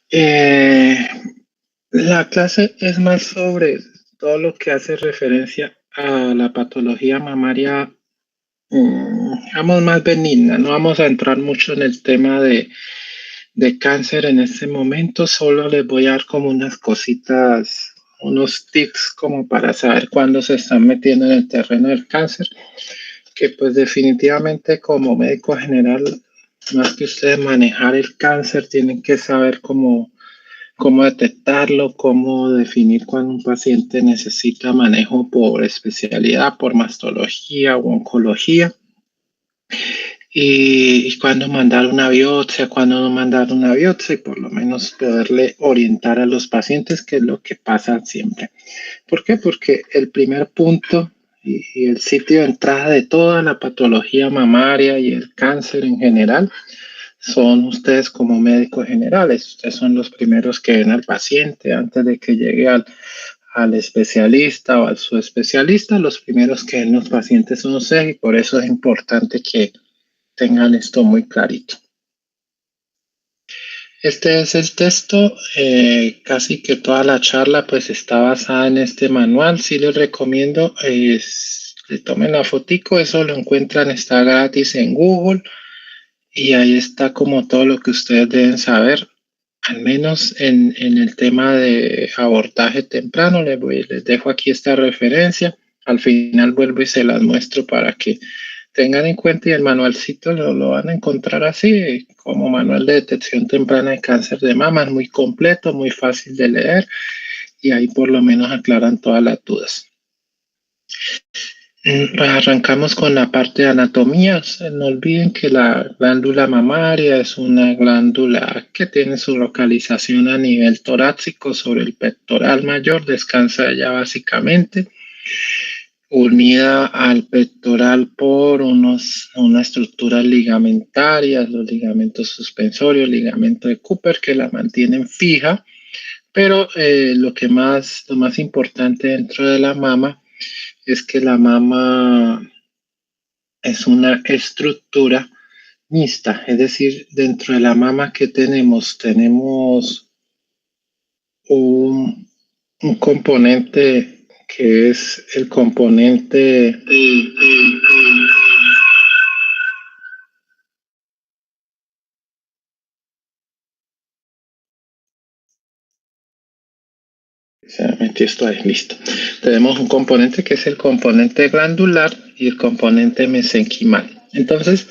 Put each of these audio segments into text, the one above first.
Eh, la clase es más sobre todo lo que hace referencia a la patología mamaria, digamos, más benigna. No vamos a entrar mucho en el tema de cáncer en este momento, solo les voy a dar como unas cositas, unos tips como para saber cuándo se están metiendo en el terreno del cáncer, que pues definitivamente como médico general, más que ustedes manejar el cáncer, tienen que saber cómo detectarlo, cómo definir cuando un paciente necesita manejo por especialidad, por mastología o oncología, y cuándo mandar una biopsia, cuándo no mandar una biopsia, y por lo menos poderle orientar a los pacientes, que es lo que pasa siempre. ¿Por qué? Porque el primer punto y el sitio de entrada de toda la patología mamaria y el cáncer en general son ustedes como médicos generales. Ustedes son los primeros que ven al paciente antes de que llegue al especialista o al subespecialista. Los primeros que ven los pacientes son ustedes, y por eso es importante que tengan esto muy clarito. Este es el texto. Casi que toda la charla pues está basada en este manual. Sí les recomiendo le tomen la fotico. Eso lo encuentran, está gratis en Google, y ahí está como todo lo que ustedes deben saber, al menos en el tema de abordaje temprano. Les dejo aquí esta referencia. Al final vuelvo y se las muestro para que tengan en cuenta, y el manualcito lo van a encontrar así, como manual de detección temprana de cáncer de mama. Es muy completo, muy fácil de leer, y ahí por lo menos aclaran todas las dudas. Pues arrancamos con la parte de anatomía. O sea, no olviden que la glándula mamaria es una glándula que tiene su localización a nivel torácico sobre el pectoral mayor, descansa allá básicamente, unida al pectoral por unas estructuras ligamentarias, los ligamentos suspensorios, ligamento de Cooper, que la mantienen fija. Pero lo más importante dentro de la mama es que la mama es una estructura mixta, es decir, dentro de la mama que tenemos un, un componente que es el componente. Se metió esto ahí, listo. Tenemos un componente que es el componente glandular y el componente mesenquimal. Entonces,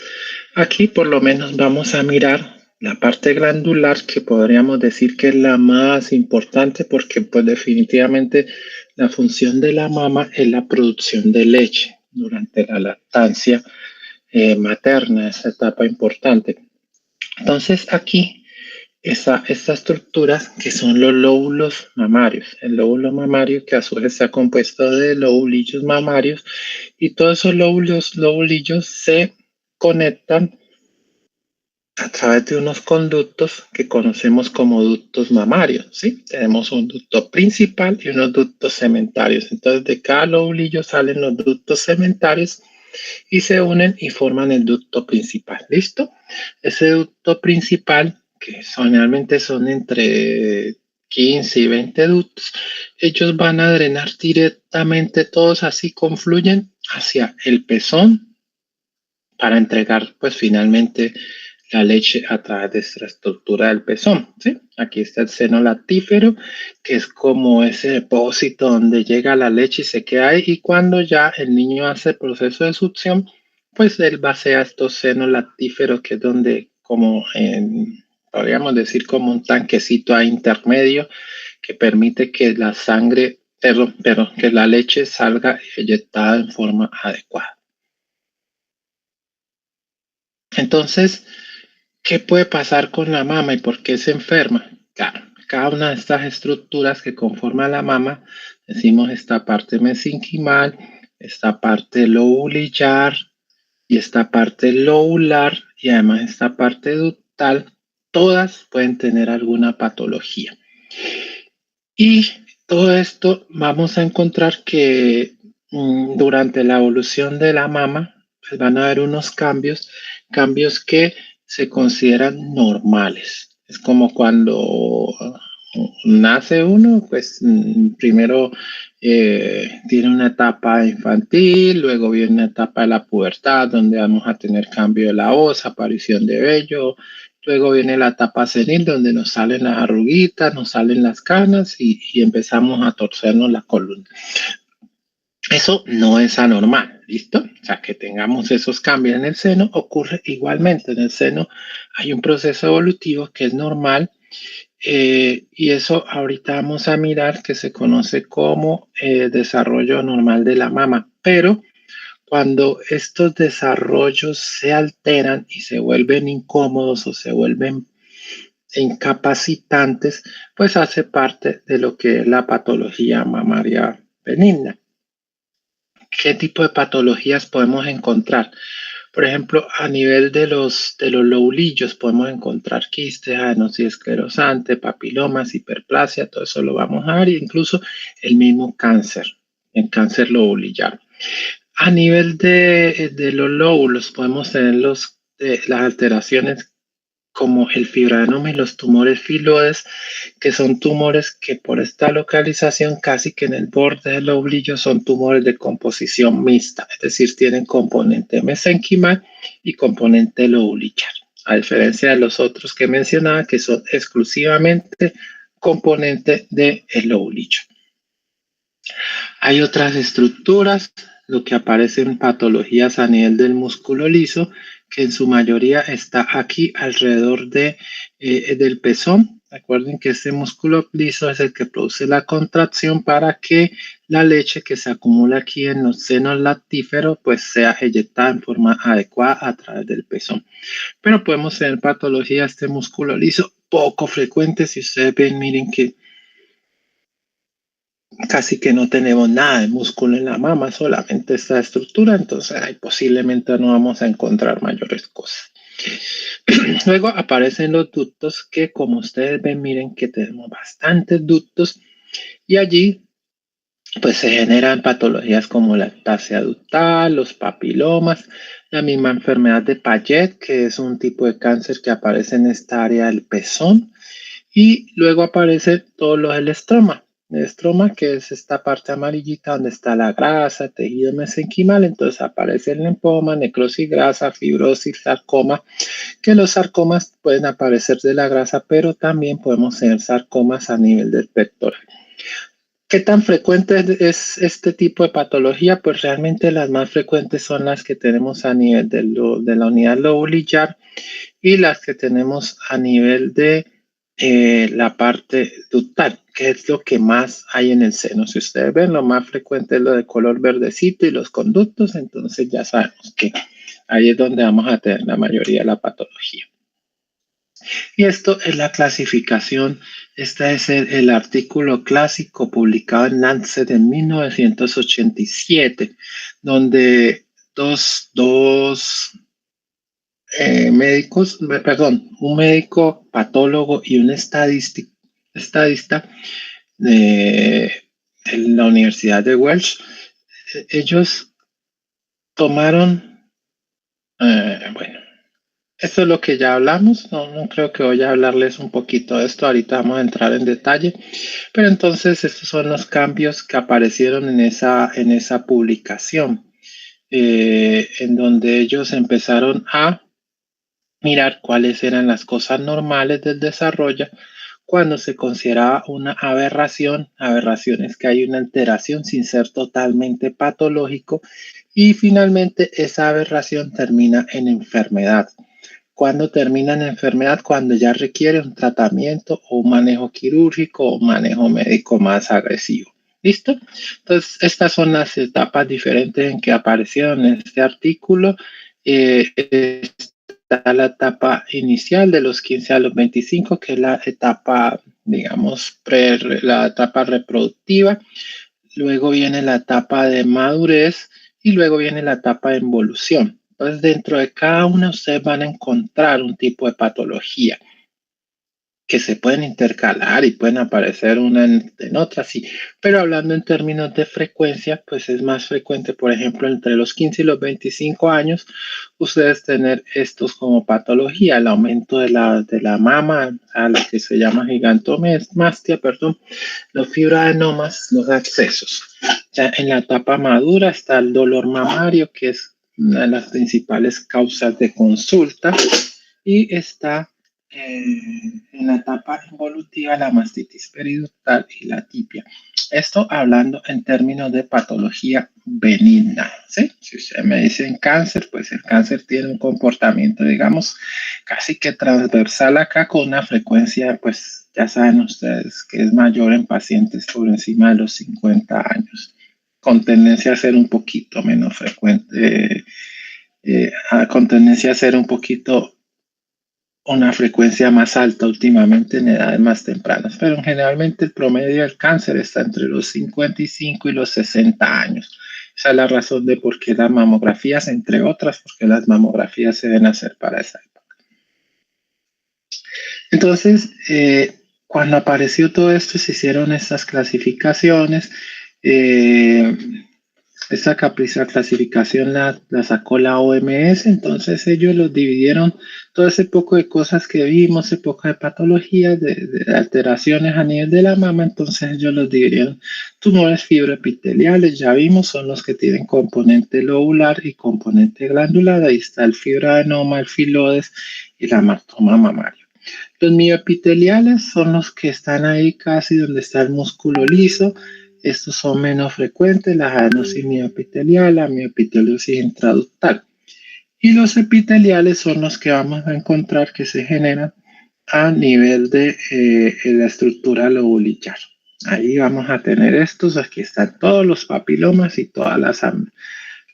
aquí por lo menos vamos a mirar la parte glandular, que podríamos decir que es la más importante, porque pues definitivamente la función de la mama es la producción de leche durante la lactancia materna, esa etapa importante. Entonces aquí estas estructuras que son los lóbulos mamarios, el lóbulo mamario, que a su vez está compuesto de lobulillos mamarios, y todos esos lobulillos se conectan a través de unos conductos que conocemos como ductos mamarios, ¿sí? Tenemos un ducto principal y unos ductos segmentarios. Entonces, de cada lobulillo salen los ductos segmentarios y se unen y forman el ducto principal. ¿Listo? Ese ducto principal, que generalmente son entre 15 y 20 ductos, ellos van a drenar directamente, todos así confluyen hacia el pezón para entregar pues finalmente la leche a través de esta estructura del pezón, ¿sí? Aquí está el seno lactífero, que es como ese depósito donde llega la leche y se queda ahí, y cuando ya el niño hace el proceso de succión, pues él vacía estos senos lactíferos, que es donde, podríamos decir, como un tanquecito ahí intermedio, que permite que la sangre, pero que la leche salga eyectada en forma adecuada. Entonces, ¿qué puede pasar con la mama y por qué se enferma? Claro, cada una de estas estructuras que conforman la mama, decimos esta parte mesenquimal, esta parte lobulillar y esta parte lobular, y además esta parte ductal, todas pueden tener alguna patología. Y todo esto vamos a encontrar que durante la evolución de la mama pues van a haber unos cambios que se consideran normales. Es como cuando nace uno, pues primero tiene una etapa infantil, luego viene una etapa de la pubertad, donde vamos a tener cambio de la voz, aparición de vello. Luego viene la etapa senil, donde nos salen las arruguitas, nos salen las canas y empezamos a torcernos la columna. Eso no es anormal, ¿listo? O sea, que tengamos esos cambios en el seno ocurre igualmente. En el seno hay un proceso evolutivo que es normal y eso ahorita vamos a mirar que se conoce como desarrollo normal de la mama. Pero cuando estos desarrollos se alteran y se vuelven incómodos o se vuelven incapacitantes, pues hace parte de lo que es la patología mamaria benigna. ¿Qué tipo de patologías podemos encontrar? Por ejemplo, a nivel de los lobulillos podemos encontrar quistes, adenosis esclerosante, papilomas, hiperplasia, todo eso lo vamos a ver, incluso el mismo cáncer, el cáncer lobulillar. A nivel de los lóbulos podemos tener las alteraciones como el fibroadenoma y los tumores filoides, que son tumores que por esta localización casi que en el borde del lobulillo son tumores de composición mixta, es decir, tienen componente mesenquimal y componente lobulillar, a diferencia de los otros que mencionaba que son exclusivamente componente del lobulillo. Hay otras estructuras, lo que aparece en patologías a nivel del músculo liso, que en su mayoría está aquí alrededor del pezón. Recuerden que este músculo liso es el que produce la contracción para que la leche que se acumula aquí en los senos lactíferos pues sea eyectada en forma adecuada a través del pezón. Pero podemos tener patologías de este músculo liso poco frecuentes. Si ustedes ven, miren que casi que no tenemos nada de músculo en la mama, solamente esta estructura, entonces ahí posiblemente no vamos a encontrar mayores cosas. Luego aparecen los ductos que, como ustedes ven, miren que tenemos bastantes ductos y allí pues se generan patologías como la ectasia ductal, los papilomas, la misma enfermedad de Payet, que es un tipo de cáncer que aparece en esta área del pezón, y luego aparece todos los estroma. El estroma, que es esta parte amarillita donde está la grasa, tejido mesenquimal, entonces aparece el linfoma, necrosis grasa, fibrosis, sarcoma, que los sarcomas pueden aparecer de la grasa, pero también podemos tener sarcomas a nivel del pectoral. ¿Qué tan frecuente es este tipo de patología? Pues realmente las más frecuentes son las que tenemos a nivel de la unidad lobulillar y las que tenemos a nivel de la parte ductal, que es lo que más hay en el seno. Si ustedes ven, lo más frecuente es lo de color verdecito y los conductos, entonces ya sabemos que ahí es donde vamos a tener la mayoría de la patología. Y esto es la clasificación. Este es el artículo clásico publicado en Lancet en 1987, donde dos médicos, perdón, un médico patólogo y un estadista de la Universidad de Welsh, ellos tomaron, bueno, esto es lo que ya hablamos, no creo que voy a hablarles un poquito de esto, ahorita vamos a entrar en detalle, pero entonces estos son los cambios que aparecieron en esa publicación, en donde ellos empezaron a mirar cuáles eran las cosas normales del desarrollo cuando se consideraba una aberración. Aberración es que hay una alteración sin ser totalmente patológico y finalmente esa aberración termina en enfermedad. ¿Cuándo termina en enfermedad? Cuando ya requiere un tratamiento o un manejo quirúrgico o un manejo médico más agresivo. ¿Listo? Entonces, estas son las etapas diferentes en que aparecieron en este artículo. Está la etapa inicial de los 15 a los 25, que es la etapa, digamos, la etapa reproductiva. Luego viene la etapa de madurez y luego viene la etapa de involución. Entonces, dentro de cada una ustedes van a encontrar un tipo de patología. que se pueden intercalar y pueden aparecer una en otra, sí. Pero hablando en términos de frecuencia, pues es más frecuente, por ejemplo, entre los 15 y los 25 años, ustedes tener estos como patología, el aumento de la mama, a lo que se llama gigantomastia, perdón, los fibroadenomas, los abscesos. Ya en la etapa madura está el dolor mamario, que es una de las principales causas de consulta, y está en la etapa involutiva la mastitis periductal y la tibia. Esto hablando en términos de patología benigna, ¿sí? Si usted me dice cáncer, pues el cáncer tiene un comportamiento, digamos, casi que transversal acá con una frecuencia, pues ya saben ustedes que es mayor en pacientes por encima de los 50 años, con tendencia a ser un poquito menos frecuente, con tendencia a ser un poquito una frecuencia más alta últimamente en edades más tempranas, pero generalmente el promedio del cáncer está entre los 55 y los 60 años. Esa es la razón de por qué las mamografías, entre otras, porque las mamografías se deben hacer para esa época. Entonces, cuando apareció todo esto, se hicieron estas clasificaciones. Esta clasificación la sacó la OMS, entonces ellos los dividieron, todo ese poco de cosas que vimos, ese poco de patologías, de alteraciones a nivel de la mama, entonces ellos los dividieron. Tumores fibroepiteliales, ya vimos, son los que tienen componente lobular y componente glandular, ahí está el fibroadenoma, el filodes y la amartoma mamario. Los mioepiteliales son los que están ahí casi donde está el músculo liso. Estos son menos frecuentes, la adenosis mioepitelial, la miopiteliosis intraductal. Y los epiteliales son los que vamos a encontrar que se generan a nivel de la estructura lobular. Ahí vamos a tener estos, aquí están todos los papilomas y todas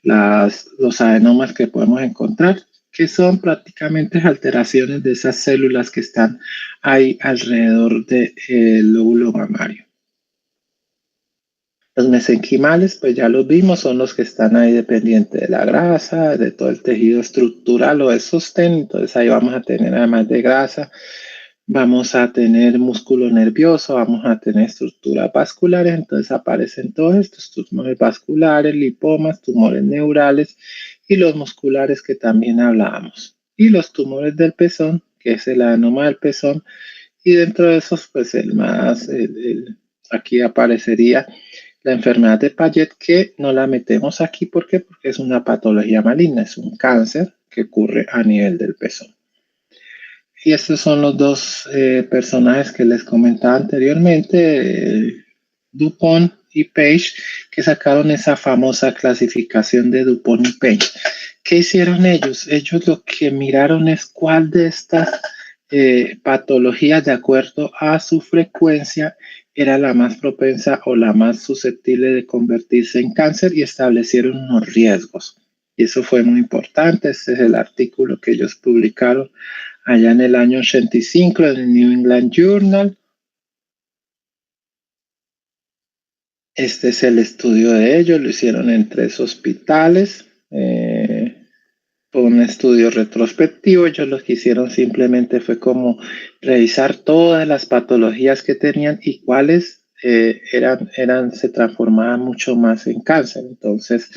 los adenomas que podemos encontrar, que son prácticamente alteraciones de esas células que están ahí alrededor del lóbulo mamario. Los mesenquimales, pues ya los vimos, son los que están ahí dependientes de la grasa, de todo el tejido estructural o de sostén. Entonces ahí vamos a tener, además de grasa, vamos a tener músculo nervioso, vamos a tener estructuras vasculares. Entonces aparecen todos estos tumores vasculares, lipomas, tumores neurales y los musculares que también hablábamos. Y los tumores del pezón, que es el adenoma del pezón. Y dentro de esos, pues aquí aparecería la enfermedad de Payet, que no la metemos aquí. ¿Por qué? Porque es una patología maligna, es un cáncer que ocurre a nivel del pezón. Y estos son los dos personajes que les comentaba anteriormente, Dupont y Page, que sacaron esa famosa clasificación de Dupont y Page. ¿Qué hicieron ellos? Ellos lo que miraron es cuál de estas patologías, de acuerdo a su frecuencia, era la más propensa o la más susceptible de convertirse en cáncer, y establecieron unos riesgos. Y eso fue muy importante. Este es el artículo que ellos publicaron allá en el año 85 en el New England Journal. Este es el estudio de ellos, lo hicieron en 3 hospitales. Fue un estudio retrospectivo. Ellos lo que hicieron simplemente fue como revisar todas las patologías que tenían y cuáles se transformaban mucho más en cáncer. Entonces,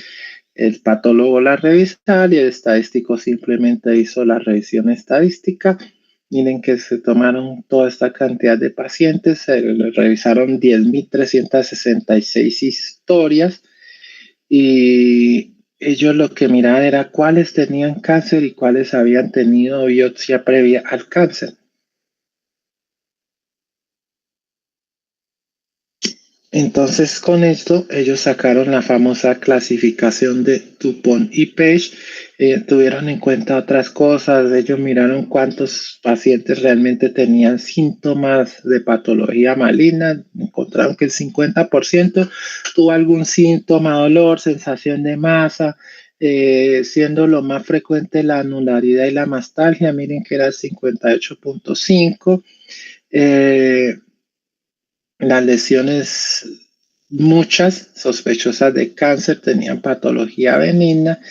el patólogo la revisaba y el estadístico simplemente hizo la revisión estadística. Miren que se tomaron toda esta cantidad de pacientes, se revisaron 10.366 historias y ellos lo que miraban era cuáles tenían cáncer y cuáles habían tenido biopsia previa al cáncer. Entonces, con esto, ellos sacaron la famosa clasificación de Dupont y Page. Tuvieron en cuenta otras cosas. Ellos miraron cuántos pacientes realmente tenían síntomas de patología maligna. Encontraron que el 50% tuvo algún síntoma, dolor, sensación de masa, siendo lo más frecuente la anularidad y la mastalgia. Miren que era 58.5%. Las lesiones, muchas sospechosas de cáncer, tenían patología benigna,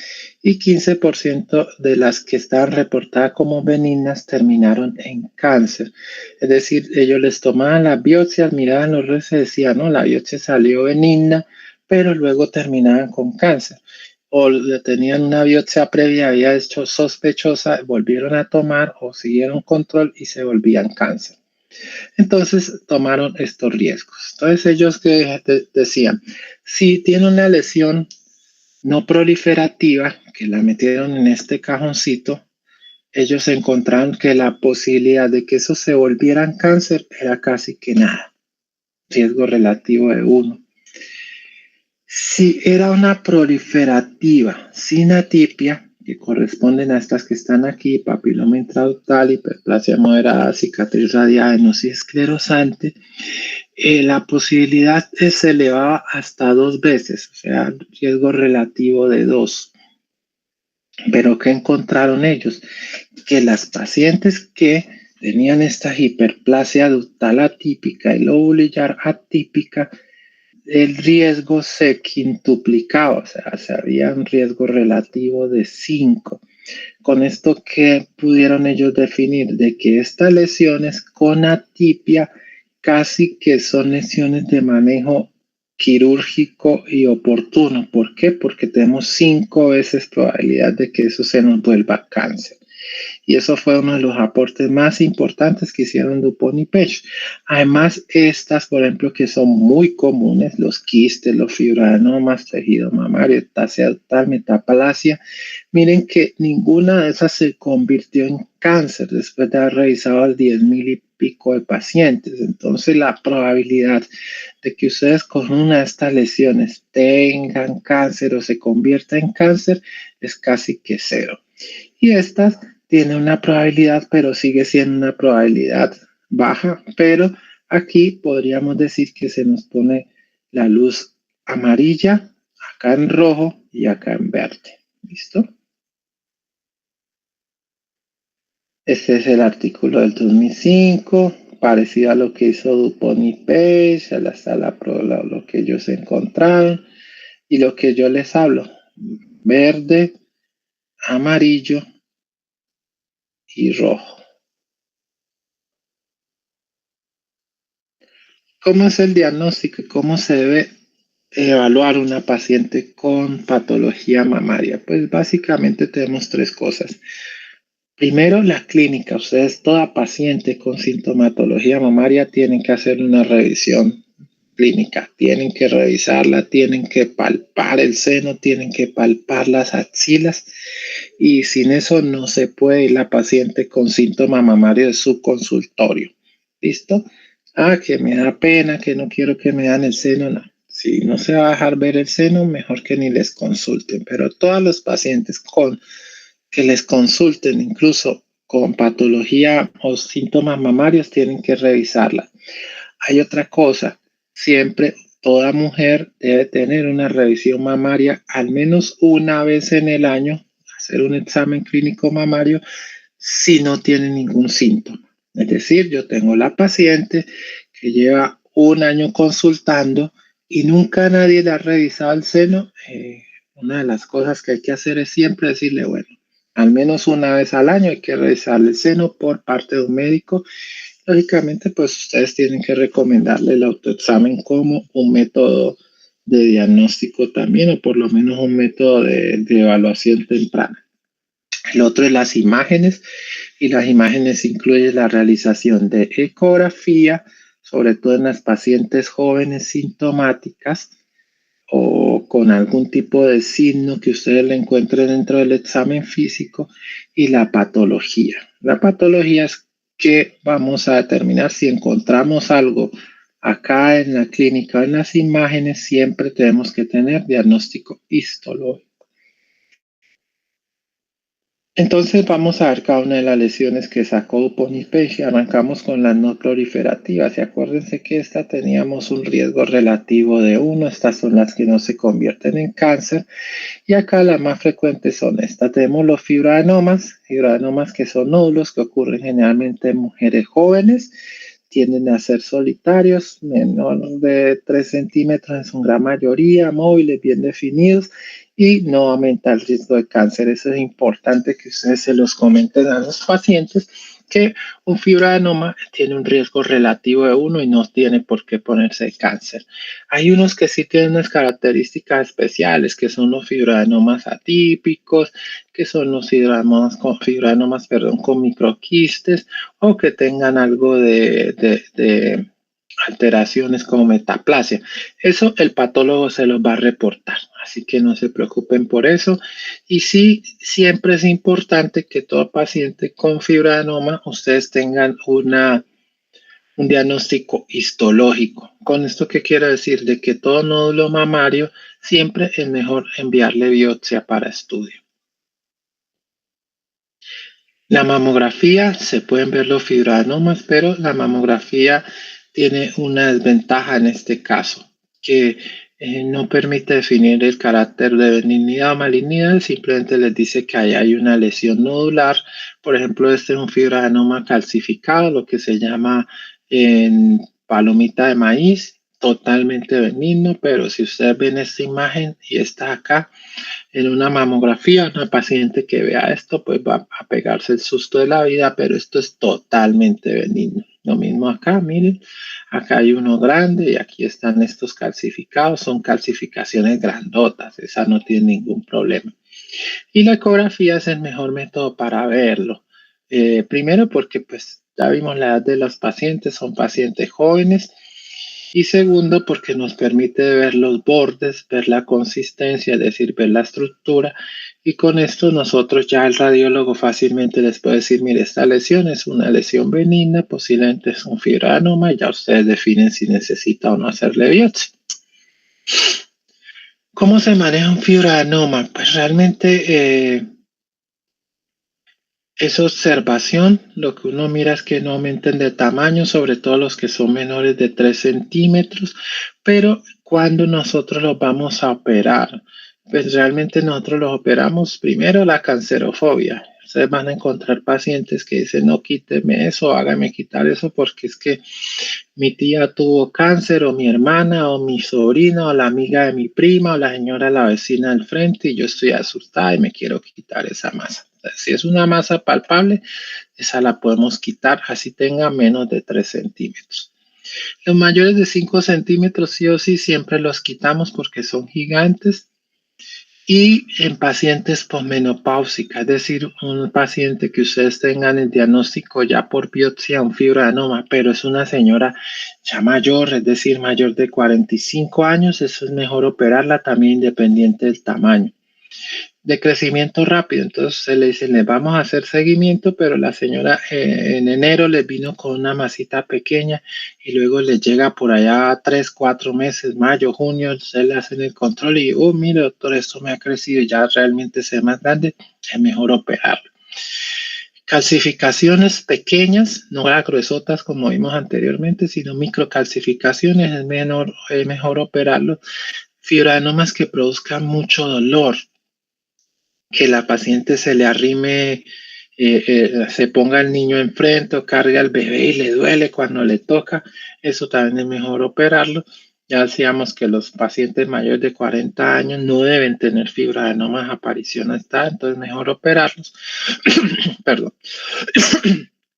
y 15% de las que estaban reportadas como benignas terminaron en cáncer. Es decir, ellos les tomaban las biopsias, miraban los restos y decían, no, la biopsia salió benigna, pero luego terminaban con cáncer. O tenían una biopsia previa, había hecho sospechosa, volvieron a tomar o siguieron control y se volvían cáncer. Entonces tomaron estos riesgos. Entonces ellos que decían, si tiene una lesión no proliferativa, que la metieron en este cajoncito, ellos encontraron que la posibilidad de que eso se volviera cáncer era casi que nada. Riesgo relativo de 1. Si era una proliferativa sin atipia, que corresponden a estas que están aquí, papiloma intraductal, hiperplasia moderada, cicatriz radial, adenosis esclerosante, la posibilidad se elevaba hasta 2 veces, o sea, riesgo relativo de 2. Pero ¿qué encontraron ellos? Que las pacientes que tenían esta hiperplasia ductal atípica y lobulillar atípica, el riesgo se quintuplicaba, o sea, se había un riesgo relativo de 5. Con esto, ¿qué pudieron ellos definir? De que estas lesiones con atipia casi que son lesiones de manejo quirúrgico y oportuno. ¿Por qué? Porque tenemos 5 veces probabilidad de que eso se nos vuelva cáncer. Y eso fue uno de los aportes más importantes que hicieron Dupont y Page. Además, estas, por ejemplo, que son muy comunes, los quistes, los fibroadenomas, tejido mamario, ectasia ductal, metapalasia, miren que ninguna de esas se convirtió en cáncer después de haber revisado a 10,000 y pico de pacientes. Entonces, la probabilidad de que ustedes con una de estas lesiones tengan cáncer o se convierta en cáncer es casi que 0. Y estas tiene una probabilidad, pero sigue siendo una probabilidad baja, pero aquí podríamos decir que se nos pone la luz amarilla, acá en rojo y acá en verde. ¿Listo? Este es el artículo del 2005, parecido a lo que hizo Dupont y Page, hasta lo que ellos encontraron y lo que yo les hablo, verde, amarillo y rojo. ¿Cómo es el diagnóstico? ¿Cómo se debe evaluar una paciente con patología mamaria? Pues básicamente tenemos 3 cosas. Primero, la clínica. Ustedes, toda paciente con sintomatología mamaria, tienen que hacer una revisión clínica. Tienen que revisarla, tienen que palpar el seno, tienen que palpar las axilas. Y sin eso no se puede ir la paciente con síntoma mamario de su consultorio. ¿Listo? Que me da pena, que no quiero que me dan el seno, no. Si no se va a dejar ver el seno, mejor que ni les consulten. Pero todos los pacientes que les consulten, incluso con patología o síntomas mamarios, tienen que revisarla. Hay otra cosa, siempre toda mujer debe tener una revisión mamaria al menos una vez en el año, hacer un examen clínico mamario si no tiene ningún síntoma. Es decir, yo tengo la paciente que lleva 1 año consultando y nunca nadie le ha revisado el seno. Una de las cosas que hay que hacer es siempre decirle, bueno, al menos una vez al año hay que revisarle el seno por parte de un médico. Lógicamente, pues ustedes tienen que recomendarle el autoexamen como un método de diagnóstico también, o por lo menos un método de evaluación temprana. El otro es las imágenes, y las imágenes incluyen la realización de ecografía, sobre todo en las pacientes jóvenes sintomáticas o con algún tipo de signo que ustedes le encuentren dentro del examen físico, y la patología. La patología es que vamos a determinar si encontramos algo acá en la clínica o en las imágenes. Siempre tenemos que tener diagnóstico histológico. Entonces vamos a ver cada una de las lesiones que sacó Dupont y Page. Arrancamos con las no proliferativas y acuérdense que esta teníamos un riesgo relativo de 1. Estas son las que no se convierten en cáncer, y acá las más frecuentes son estas. Tenemos los fibroadenomas que son nódulos que ocurren generalmente en mujeres jóvenes. tienden a ser solitarios, menor de 3 centímetros en su gran mayoría, móviles, bien definidos y no aumenta el riesgo de cáncer. Eso es importante que ustedes se los comenten a los pacientes, que un fibroadenoma tiene un riesgo relativo de 1 y no tiene por qué ponerse cáncer. Hay unos que sí tienen unas características especiales, que son los fibroadenomas atípicos, que son los fibroadenomas con microquistes o que tengan algo de alteraciones como metaplasia. Eso el patólogo se los va a reportar, así que no se preocupen por eso. Y sí, siempre es importante que todo paciente con fibroadenoma ustedes tengan un diagnóstico histológico. ¿Con esto qué quiero decir? De que todo nódulo mamario siempre es mejor enviarle biopsia para estudio. La mamografía, se pueden ver los fibroadenomas, pero la mamografía tiene una desventaja en este caso, que no permite definir el carácter de benignidad o malignidad, simplemente les dice que ahí hay una lesión nodular. Por ejemplo, este es un fibroadenoma calcificado, lo que se llama en palomita de maíz, totalmente benigno, pero si ustedes ven esta imagen y está acá, en una mamografía, una paciente que vea esto, pues va a pegarse el susto de la vida, pero esto es totalmente benigno. Lo mismo acá, miren, acá hay uno grande y aquí están estos calcificados, son calcificaciones grandotas, esa no tiene ningún problema. Y la ecografía es el mejor método para verlo. Primero porque pues ya vimos la edad de los pacientes, son pacientes jóvenes. Y segundo, porque nos permite ver los bordes, ver la consistencia, es decir, ver la estructura. Y con esto nosotros ya el radiólogo fácilmente les puede decir, mire, esta lesión es una lesión benigna, posiblemente es un fibroadenoma, y ya ustedes definen si necesita o no hacerle biopsia. ¿Cómo se maneja un fibroadenoma? Pues realmente es observación, lo que uno mira es que no aumenten de tamaño, sobre todo los que son menores de 3 centímetros, pero cuando nosotros los vamos a operar, pues realmente nosotros los operamos primero la cancerofobia. Ustedes van a encontrar pacientes que dicen, no, quíteme eso, hágame quitar eso, porque es que mi tía tuvo cáncer, o mi hermana, o mi sobrina, o la amiga de mi prima, o la señora, la vecina del frente, y yo estoy asustada y me quiero quitar esa masa. Si es una masa palpable, esa la podemos quitar, así tenga menos de 3 centímetros. Los mayores de 5 centímetros sí o sí siempre los quitamos porque son gigantes. Y en pacientes posmenopáusicas, es decir, un paciente que ustedes tengan el diagnóstico ya por biopsia, un fibroadenoma, pero es una señora ya mayor, es decir, mayor de 45 años, eso es mejor operarla también independiente del tamaño. De crecimiento rápido, entonces se le dice, le vamos a hacer seguimiento, pero la señora en enero le vino con una masita pequeña y luego le llega por allá 3, 4 meses, mayo, junio, se le hacen el control y, oh, mire doctor, esto me ha crecido y ya realmente se ve más grande, es mejor operarlo. Calcificaciones pequeñas, no las gruesotas como vimos anteriormente, sino microcalcificaciones, es mejor operarlo. Fibroadenomas que produzcan mucho dolor, que la paciente se le arrime, se ponga el niño enfrente o cargue al bebé y le duele cuando le toca, eso también es mejor operarlo. Ya decíamos que los pacientes mayores de 40 años no deben tener fibroadenomas aparición hasta, entonces mejor operarlos. Perdón.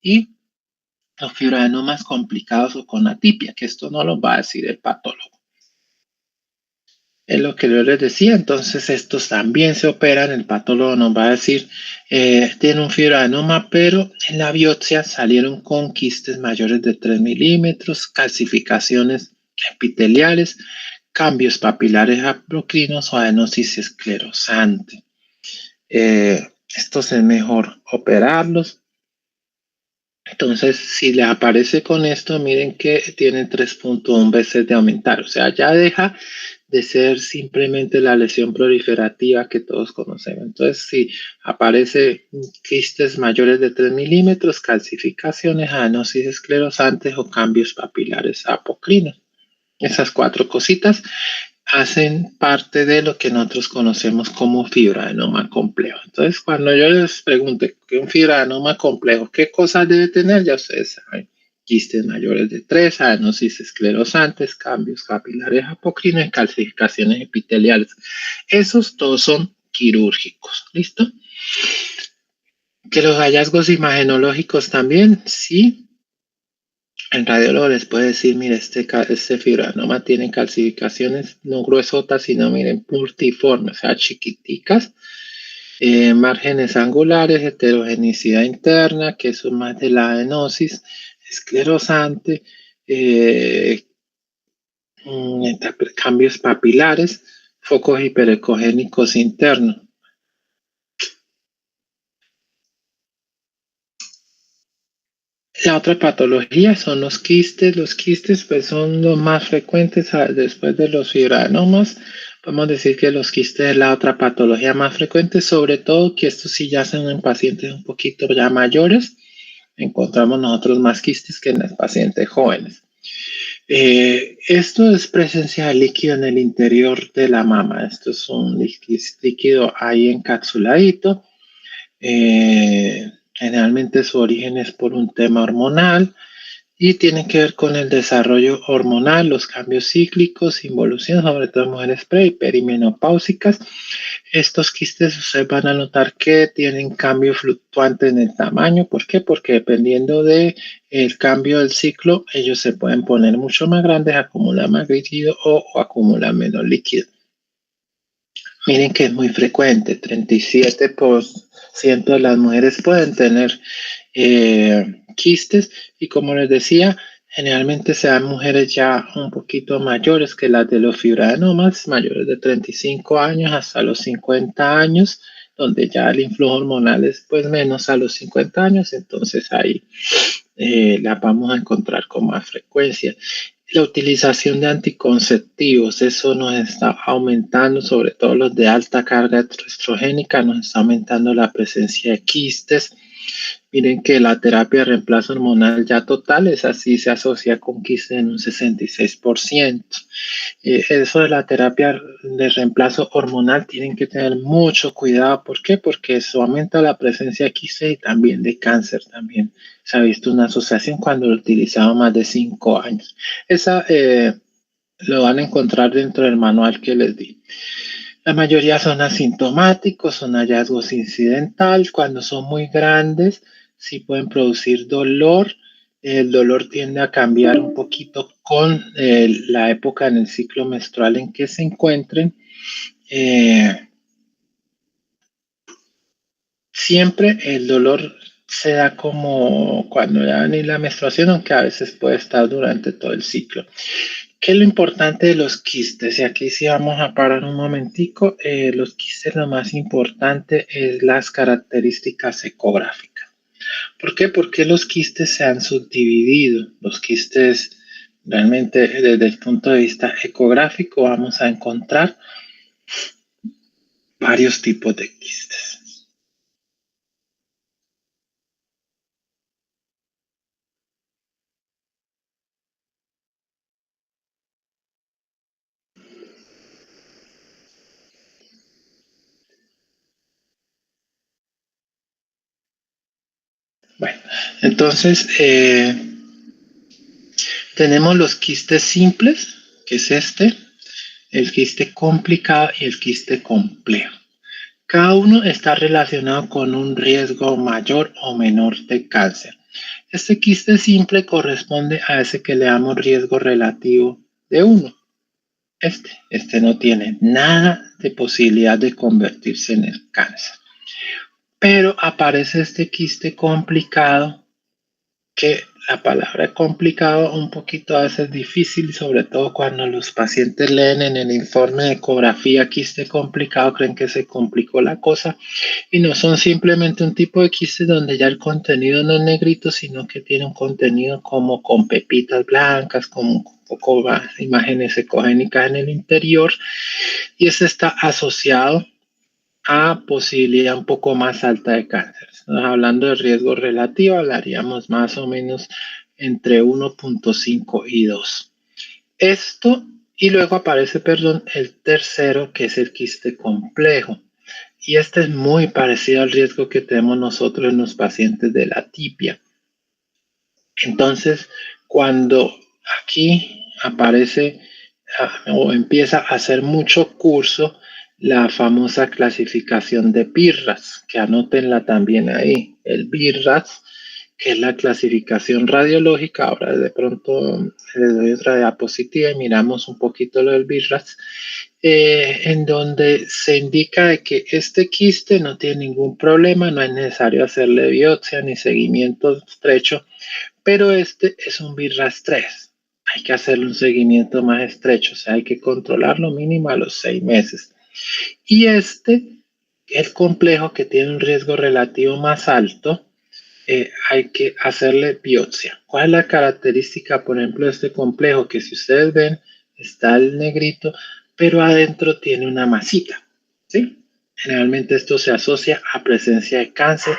Y los fibroadenomas complicados o con atipia, que esto no lo va a decir el patólogo. Es lo que yo les decía, entonces estos también se operan, el patólogo nos va a decir, tiene un fibroadenoma, pero en la biopsia salieron con quistes mayores de 3 milímetros, calcificaciones epiteliales, cambios papilares apocrinos o adenosis esclerosante. Estos es mejor operarlos. Entonces, si les aparece con esto, miren que tienen 3.1 veces de aumentar, o sea, ya deja de ser simplemente la lesión proliferativa que todos conocemos. Entonces, si aparece quistes mayores de 3 milímetros, calcificaciones, adenosis esclerosantes o cambios papilares apocrinos. Esas 4 cositas hacen parte de lo que nosotros conocemos como fibroadenoma complejo. Entonces, cuando yo les pregunte ¿qué un fibroadenoma complejo? ¿Qué cosas debe tener? Ya ustedes saben. quistes mayores de 3, adenosis esclerosantes, cambios capilares apocrinos y calcificaciones epiteliales. Esos todos son quirúrgicos, ¿listo? Que los hallazgos imagenológicos también, sí. El radiólogo les puede decir, mire, este fibranoma tiene calcificaciones no gruesotas, sino miren, multiformes, o sea, chiquiticas, márgenes angulares, heterogenicidad interna, que eso más de la adenosis, esclerosante, cambios papilares, focos hiperecogénicos internos. La otra patología son los quistes. Los quistes pues son los más frecuentes después de los fibranomas. Podemos decir que los quistes es la otra patología más frecuente, sobre todo que estos sí ya son en pacientes un poquito ya mayores. Encontramos nosotros más quistes que en los pacientes jóvenes. Esto es presencia de líquido en el interior de la mama. Esto es un líquido ahí encapsuladito. Generalmente su origen es por un tema hormonal y tiene que ver con el desarrollo hormonal, los cambios cíclicos, involución, sobre todo en mujeres pre y perimenopáusicas. Estos quistes ustedes van a notar que tienen cambio fluctuante en el tamaño. ¿Por qué? Porque dependiendo del cambio del ciclo, ellos se pueden poner mucho más grandes, acumular más líquido o acumular menos líquido. Miren que es muy frecuente, 37% de las mujeres pueden tener quistes y como les decía, generalmente se dan mujeres ya un poquito mayores que las de los fibranomas, mayores de 35 años hasta los 50 años, donde ya el influjo hormonal es pues menos a los 50 años, entonces ahí la vamos a encontrar con más frecuencia. La utilización de anticonceptivos, eso nos está aumentando, sobre todo los de alta carga estrogénica, nos está aumentando la presencia de quistes. Miren que la terapia de reemplazo hormonal ya total es así, se asocia con quistes en un 66%. Eso de la terapia de reemplazo hormonal tienen que tener mucho cuidado. ¿Por qué? Porque eso aumenta la presencia de quistes y también de cáncer también. Se ha visto una asociación cuando lo utilizamos más de 5 años. Esa lo van a encontrar dentro del manual que les di. La mayoría son asintomáticos, son hallazgos incidentales. Cuando son muy grandes, sí pueden producir dolor. El dolor tiende a cambiar un poquito con la época en el ciclo menstrual en que se encuentren. Siempre el dolor se da como cuando ya viene la menstruación, aunque a veces puede estar durante todo el ciclo. ¿Qué es lo importante de los quistes? Y aquí sí vamos a parar un momentico. Los quistes, lo más importante es las características ecográficas. ¿Por qué? Porque los quistes se han subdividido. Los quistes, realmente, desde el punto de vista ecográfico, vamos a encontrar varios tipos de quistes. Bueno, entonces tenemos los quistes simples, que es este, el quiste complicado y el quiste complejo. Cada uno está relacionado con un riesgo mayor o menor de cáncer. Este quiste simple corresponde a ese que le damos riesgo relativo de 1. Este no tiene nada de posibilidad de convertirse en el cáncer. Pero aparece este quiste complicado, que la palabra complicado un poquito a veces difícil, sobre todo cuando los pacientes leen en el informe de ecografía quiste complicado, creen que se complicó la cosa y no, son simplemente un tipo de quiste donde ya el contenido no es negrito, sino que tiene un contenido como con pepitas blancas, con un poco más imágenes ecogénicas en el interior, y este está asociado a posibilidad un poco más alta de cáncer. Hablando de riesgo relativo, hablaríamos más o menos entre 1.5 y 2. Esto, y luego aparece, el tercero, que es el quiste complejo. Y este es muy parecido al riesgo que tenemos nosotros en los pacientes de la tibia. Entonces, cuando aquí aparece o empieza a hacer mucho curso la famosa clasificación de BIRRAS, que anótenla también ahí, el BIRRAS, que es la clasificación radiológica. Ahora de pronto les doy otra diapositiva y miramos un poquito lo del BIRRAS, en donde se indica de que este quiste no tiene ningún problema, no es necesario hacerle biopsia ni seguimiento estrecho, pero este es un BIRRAS 3. Hay que hacerle un seguimiento más estrecho, o sea, hay que controlarlo mínimo a los 6 meses. Y este, el complejo que tiene un riesgo relativo más alto, hay que hacerle biopsia. ¿Cuál es la característica, por ejemplo, de este complejo? Que si ustedes ven, está el negrito, pero adentro tiene una masita, ¿sí? Generalmente esto se asocia a presencia de cáncer,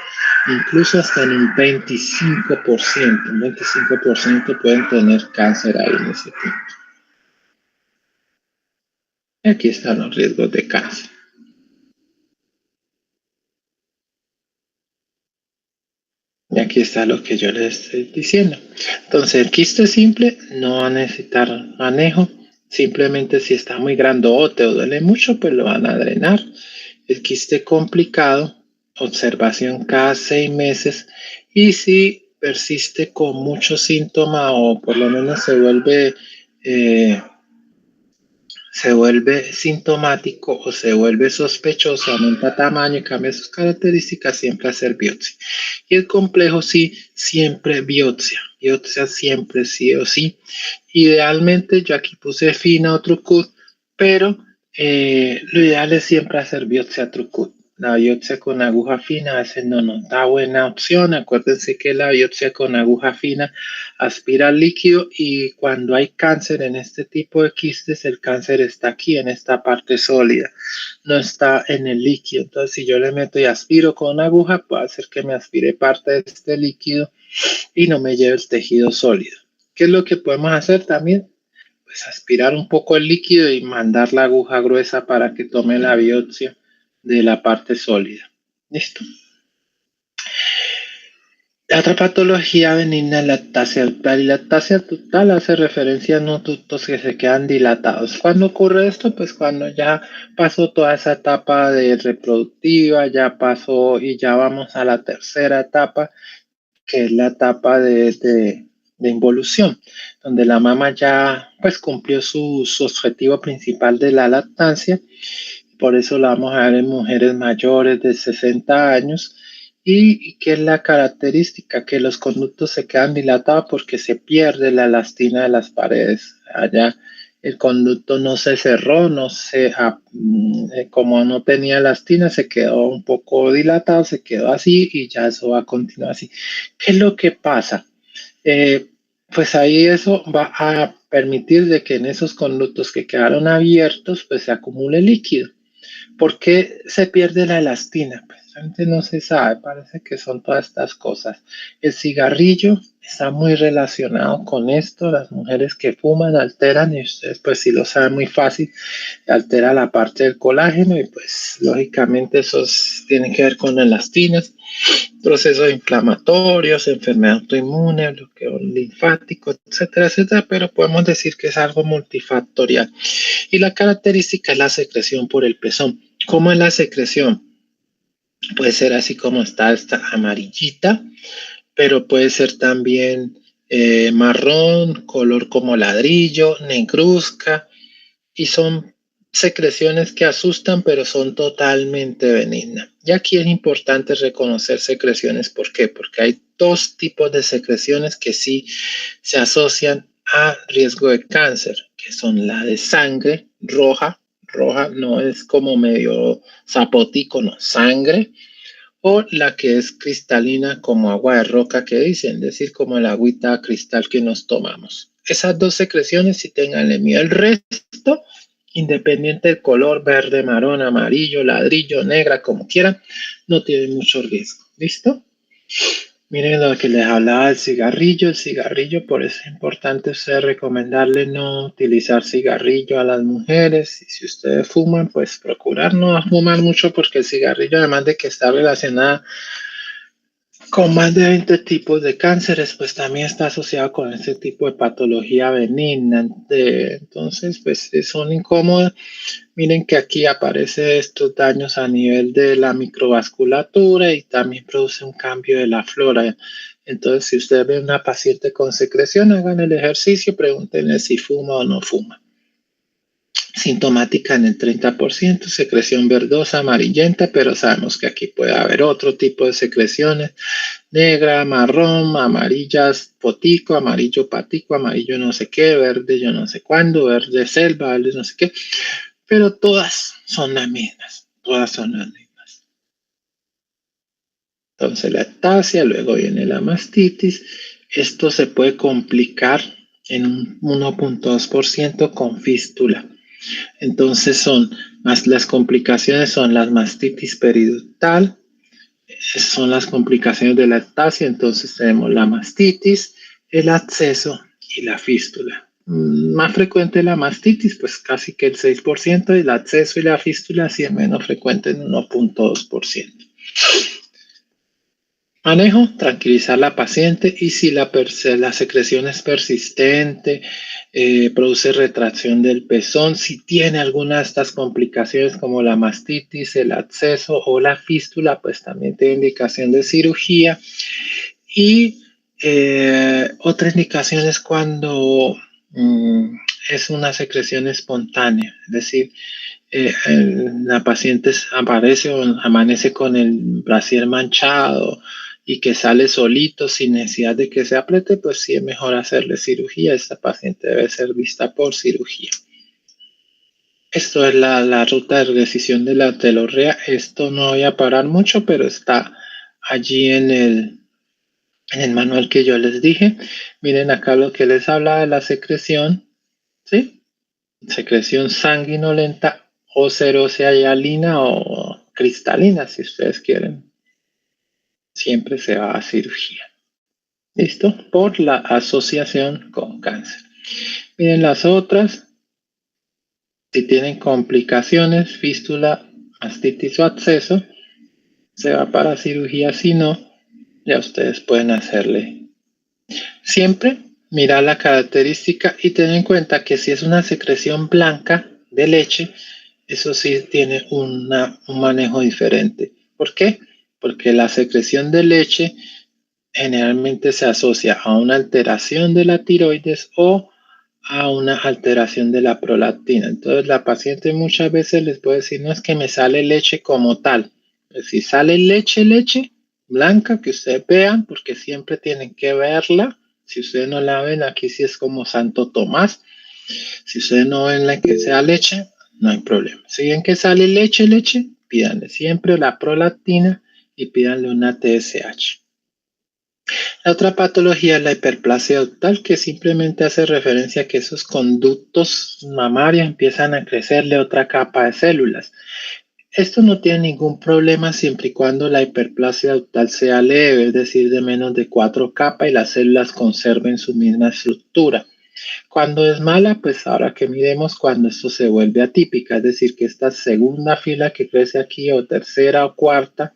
incluso hasta en un 25%. Un 25% pueden tener cáncer ahí en ese tiempo. Y aquí están los riesgos de cáncer. Y aquí está lo que yo les estoy diciendo. Entonces, el quiste simple no va a necesitar manejo. Simplemente si está muy grandote o duele mucho, pues lo van a drenar. El quiste complicado, observación cada 6 meses. Y si persiste con mucho síntoma o por lo menos se vuelve sintomático o se vuelve sospechoso, aumenta tamaño y cambia sus características, siempre hacer biopsia. Y el complejo sí, siempre biopsia. Biopsia siempre sí o sí. Idealmente, yo aquí puse fina o trucut, pero lo ideal es siempre hacer biopsia trucut. La biopsia con aguja fina a veces no nos da buena opción. Acuérdense que la biopsia con aguja fina aspira al líquido y cuando hay cáncer en este tipo de quistes, el cáncer está aquí en esta parte sólida, no está en el líquido. Entonces, si yo le meto y aspiro con una aguja, puede hacer que me aspire parte de este líquido y no me lleve el tejido sólido. ¿Qué es lo que podemos hacer también? Pues aspirar un poco el líquido y mandar la aguja gruesa para que tome la biopsia de la parte sólida. ¿Listo? La otra patología benigna es lactasia total, y lactasia total hace referencia a unos ductos que se quedan dilatados. ¿Cuándo ocurre esto? Pues cuando ya pasó toda esa etapa de reproductiva, ya pasó y ya vamos a la tercera etapa, que es la etapa de involución, donde la mama ya pues cumplió su objetivo principal de la lactancia. Por eso la vamos a ver en mujeres mayores de 60 años. ¿Y qué es la característica? Que los conductos se quedan dilatados porque se pierde la elastina de las paredes. Allá el conducto no se cerró, como no tenía elastina, se quedó un poco dilatado, se quedó así y ya eso va a continuar así. ¿Qué es lo que pasa? Pues ahí eso va a permitir de que en esos conductos que quedaron abiertos, pues se acumule líquido. ¿Por qué se pierde la elastina? Pues realmente no se sabe, parece que son todas estas cosas. El cigarrillo está muy relacionado con esto, las mujeres que fuman alteran, y ustedes pues si lo saben muy fácil, altera la parte del colágeno y pues lógicamente eso tiene que ver con elastinas, procesos inflamatorios, enfermedad autoinmune, bloqueo linfático, etcétera, etcétera, pero podemos decir que es algo multifactorial. Y la característica es la secreción por el pezón. ¿Cómo es la secreción? Puede ser así como está esta amarillita, pero puede ser también marrón, color como ladrillo, negruzca, y son secreciones que asustan, pero son totalmente benignas. Y aquí es importante reconocer secreciones. ¿Por qué? Porque hay dos tipos de secreciones que sí se asocian a riesgo de cáncer, que son la de sangre roja, roja no es como medio zapotico, no, sangre, o la que es cristalina como agua de roca que dicen, es decir, como el agüita cristal que nos tomamos. Esas dos secreciones sí tenganle miedo. El resto, independiente del color, verde, marrón, amarillo, ladrillo, negra, como quieran, no tiene mucho riesgo. ¿Listo? Miren lo que les hablaba del cigarrillo. El cigarrillo, por eso es importante recomendarle no utilizar cigarrillo a las mujeres. Y si ustedes fuman, pues procurar no fumar mucho porque el cigarrillo, además de que está relacionado con más de 20 tipos de cánceres, pues también está asociado con ese tipo de patología benigna. Entonces, pues son incómodas. Miren que aquí aparece estos daños a nivel de la microvasculatura y también produce un cambio de la flora. Entonces, si usted ve una paciente con secreción, hagan el ejercicio, pregúntenle si fuma o no fuma. Sintomática en el 30%, secreción verdosa, amarillenta, pero sabemos que aquí puede haber otro tipo de secreciones, negra, marrón, amarillas, potico, amarillo patico, amarillo no sé qué, verde yo no sé cuándo, verde selva, verde no sé qué, pero todas son las mismas, todas son las mismas. Entonces la ectasia, luego viene la mastitis, esto se puede complicar en un 1.2% con fístula. Entonces las complicaciones son la mastitis periductal, son las complicaciones de la ectasia, entonces tenemos la mastitis, el absceso y la fístula. Más frecuente la mastitis, pues casi que el 6%, y el absceso y la fístula sí es menos frecuente en 1.2%. Manejo, tranquilizar a la paciente y si la secreción es persistente, produce retracción del pezón, si tiene alguna de estas complicaciones como la mastitis, el absceso o la fístula, pues también tiene indicación de cirugía. Y otra indicación es cuando es una secreción espontánea, es decir, la paciente aparece o amanece con el brasier manchado y que sale solito sin necesidad de que se apriete, pues sí es mejor hacerle cirugía. Esta paciente debe ser vista por cirugía. Esto es la ruta de decisión de la telorrea. Esto no voy a parar mucho, pero está allí en el manual que yo les dije. Miren acá lo que les habla de la secreción, ¿sí? Secreción sanguinolenta o serocealina o cristalina, si ustedes quieren. Siempre se va a cirugía. ¿Listo? Por la asociación con cáncer. Miren las otras. Si tienen complicaciones, fístula, mastitis o absceso, se va para cirugía. Si no, ya ustedes pueden hacerle. Siempre mirar la característica y tener en cuenta que si es una secreción blanca de leche, eso sí tiene un manejo diferente. ¿Por qué? Porque la secreción de leche generalmente se asocia a una alteración de la tiroides o a una alteración de la prolactina. Entonces la paciente muchas veces les puede decir, no es que me sale leche como tal. Si sale leche blanca, que ustedes vean, porque siempre tienen que verla. Si ustedes no la ven, aquí sí es como Santo Tomás. Si ustedes no ven la que sea leche, no hay problema. Si ven que sale leche, pídanle siempre la prolactina y pídanle una TSH. La otra patología es la hiperplasia ductal, que simplemente hace referencia a que esos conductos mamarios empiezan a crecerle otra capa de células. Esto no tiene ningún problema siempre y cuando la hiperplasia ductal sea leve, es decir, de menos de 4 capas y las células conserven su misma estructura. Cuando es mala, pues ahora que miremos cuando esto se vuelve atípica, es decir, que esta segunda fila que crece aquí o tercera o cuarta,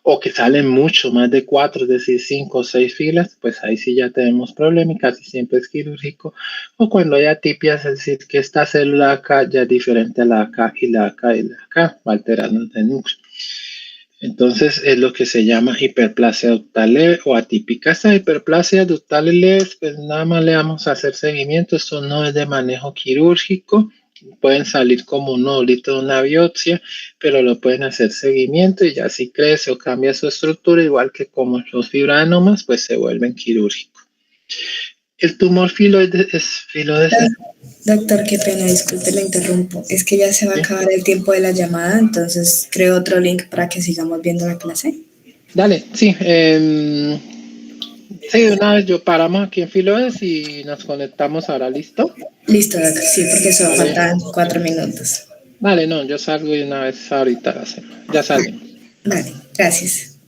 o que salen mucho más de 4, es decir, 5 o 6 filas, pues ahí sí ya tenemos problema y casi siempre es quirúrgico. O cuando hay atipias, es decir, que esta célula acá ya es diferente a la acá y la acá y la acá, va alterando el núcleo. Entonces es lo que se llama hiperplasia ductal leve o atípica. Esta hiperplasia ductal leve, pues nada más le vamos a hacer seguimiento. Esto no es de manejo quirúrgico. Pueden salir como un nodulito de una biopsia, pero lo pueden hacer seguimiento y ya si crece o cambia su estructura, igual que como los fibroadenomas, pues se vuelven quirúrgicos. El tumor filoide es filoide. Doctor, qué pena, disculpe, le interrumpo. Es que ya se va a acabar el tiempo de la llamada, entonces creo otro link para que sigamos viendo la clase. Dale, sí. Sí, una vez yo paramos aquí en Filoes y nos conectamos ahora, ¿listo? Listo, doctor, sí, porque solo Vale. faltan 4 minutos. Vale, no, yo salgo y una vez ahorita lo hacemos. Ya salimos. Vale, gracias.